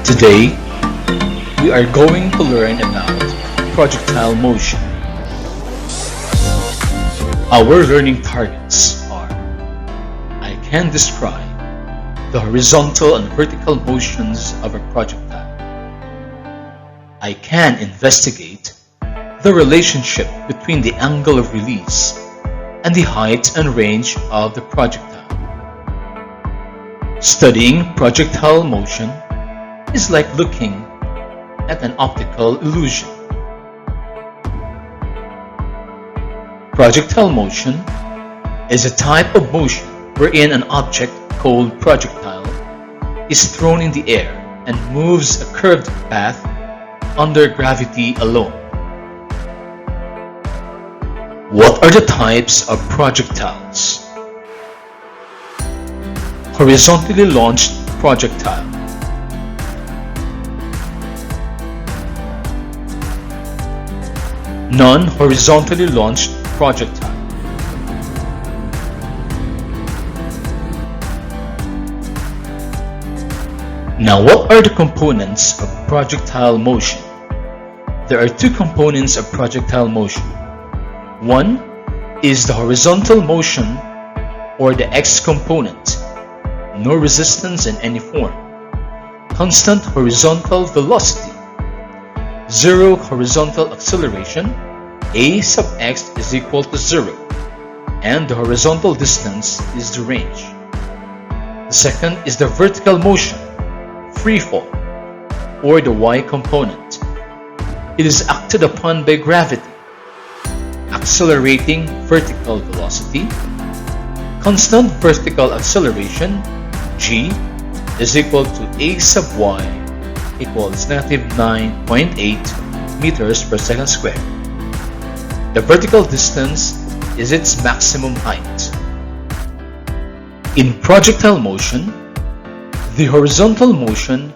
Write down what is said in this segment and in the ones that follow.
Today, we are going to learn about projectile motion. Our learning targets are: I can describe the horizontal and vertical motions of a projectile. I can investigate the relationship between the angle of release and the height and range of the projectile. Studying projectile motion is like looking at an optical illusion. Projectile motion is a type of motion wherein an object called projectile is thrown in the air and moves a curved path under gravity alone. What are the types of projectiles? Horizontally launched projectile. Non-horizontally launched projectile. Now, what are the components of projectile motion? There are two components of projectile motion. One is the horizontal motion, or the X component. No resistance in any form. Constant horizontal velocity. Zero horizontal acceleration. A sub x is equal to 0. And the horizontal distance is the range. The second is the vertical motion, free fall, or the Y component. It is acted upon by gravity. Accelerating vertical velocity. Constant vertical acceleration, G, is equal to A sub Y equals negative 9.8 meters per second squared. The vertical distance is its maximum height. In projectile motion, the horizontal motion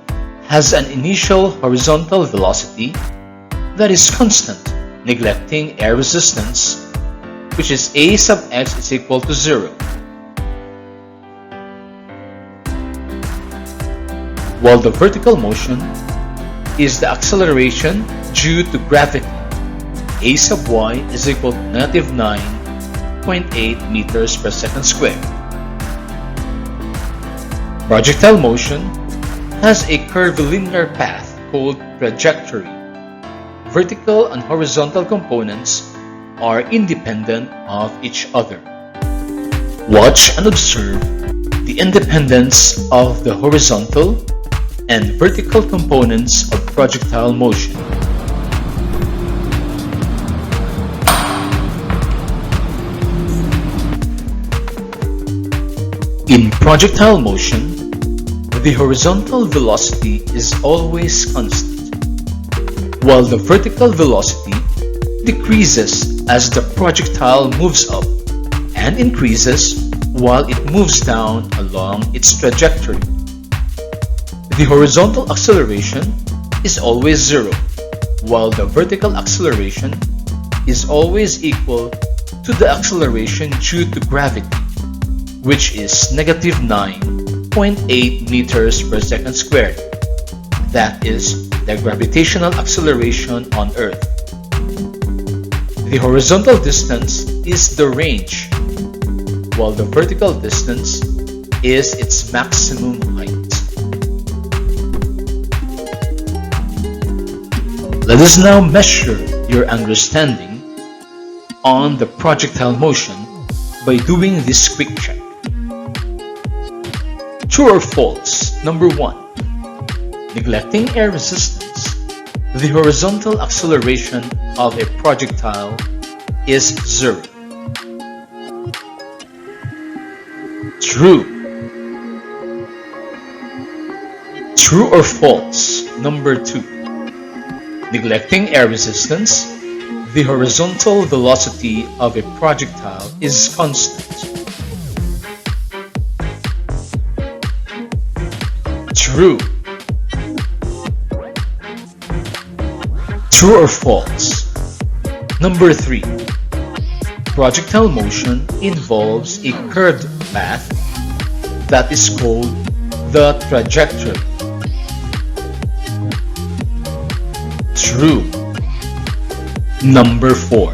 has an initial horizontal velocity that is constant, neglecting air resistance, which is A sub x is equal to 0. While the vertical motion is the acceleration due to gravity. A sub y is equal to negative 9.8 meters per second squared. Projectile motion has a curvilinear path called trajectory. Vertical and horizontal components are independent of each other. Watch and observe the independence of the horizontal and vertical components of projectile motion. In projectile motion, the horizontal velocity is always constant, while the vertical velocity decreases as the projectile moves up and increases while it moves down along its trajectory. The horizontal acceleration is always 0, while the vertical acceleration is always equal to the acceleration due to gravity, which is negative 9.8 meters per second squared. That is the gravitational acceleration on Earth. The horizontal distance is the range, while the vertical distance is its maximum height. Let us now measure your understanding on the projectile motion by doing this quick check. True or false? Number 1. Neglecting air resistance, the horizontal acceleration of a projectile is 0. True. True or false? Number 2. Neglecting air resistance, the horizontal velocity of a projectile is constant. True. True or false? Number 3. Projectile motion involves a curved path that is called the trajectory. True. Number 4.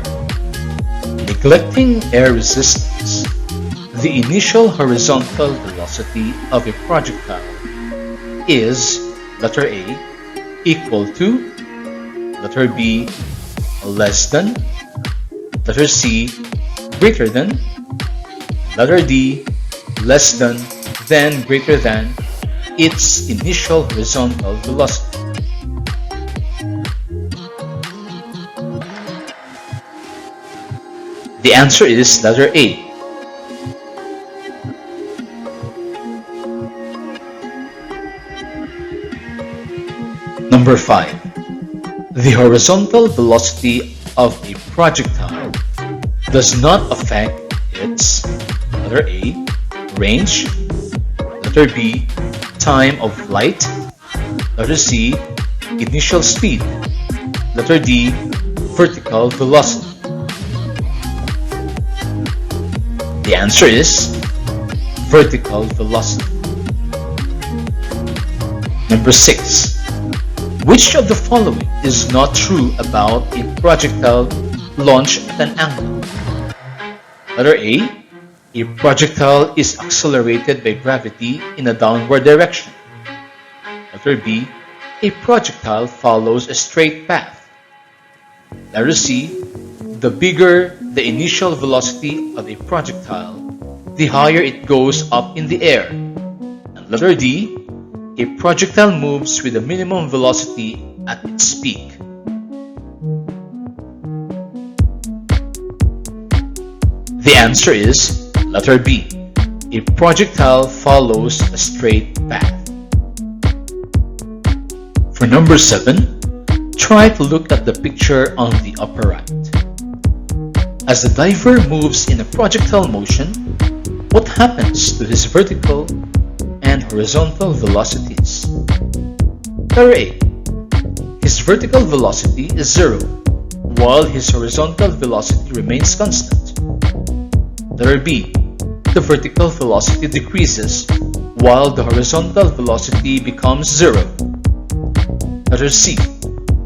Neglecting air resistance. The initial horizontal velocity of a projectile is letter A equal to letter B less than, letter C greater than, letter D less than, then greater than its initial horizontal velocity. The answer is letter A. Number 5. The horizontal velocity of a projectile does not affect its letter A range, letter B time of flight, letter C initial speed, letter D vertical velocity. The answer is vertical velocity. Number 6. Which of the following is not true about a projectile launched at an angle? Letter A. A projectile is accelerated by gravity in a downward direction. Letter B. A projectile follows a straight path. Letter C. The bigger the initial velocity of a projectile, the higher it goes up in the air. And letter D. A projectile moves with a minimum velocity at its peak. The answer is letter B. A projectile follows a straight path. For number 7, try to look at the picture on the upper right. As the diver moves in a projectile motion, what happens to his vertical and horizontal velocities? Letter A. His vertical velocity is 0, while his horizontal velocity remains constant. Letter B. The vertical velocity decreases, while the horizontal velocity becomes 0. Letter C.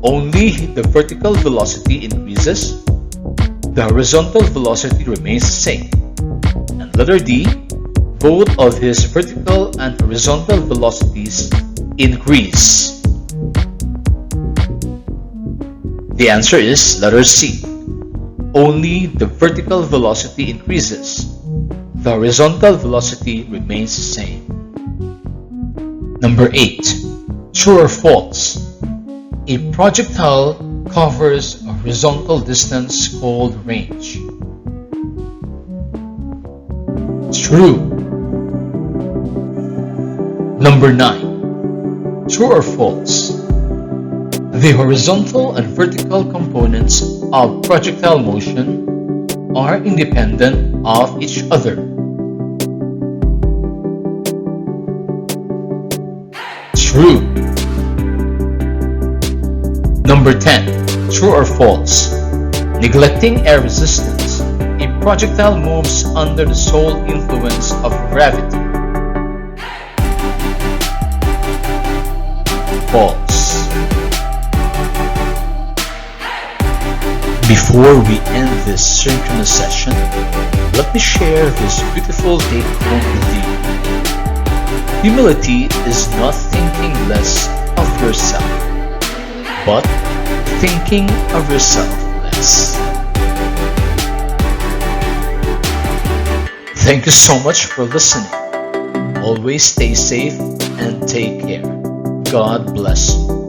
Only the vertical velocity increases, the horizontal velocity remains the same. And letter D. Both of his vertical and horizontal velocities increase. The answer is letter C. Only the vertical velocity increases. The horizontal velocity remains the same. Number 8. True or false? A projectile covers a horizontal distance called range. True. Number 9. True or false? The horizontal and vertical components of projectile motion are independent of each other. True. Number 10. True or false? Neglecting air resistance, a projectile moves under the sole influence of gravity. False. Before we end this synchronous session, let me share this beautiful take-home with you. Humility is not thinking less of yourself, but thinking of yourself less. Thank you so much for listening. Always stay safe and take care. God bless you.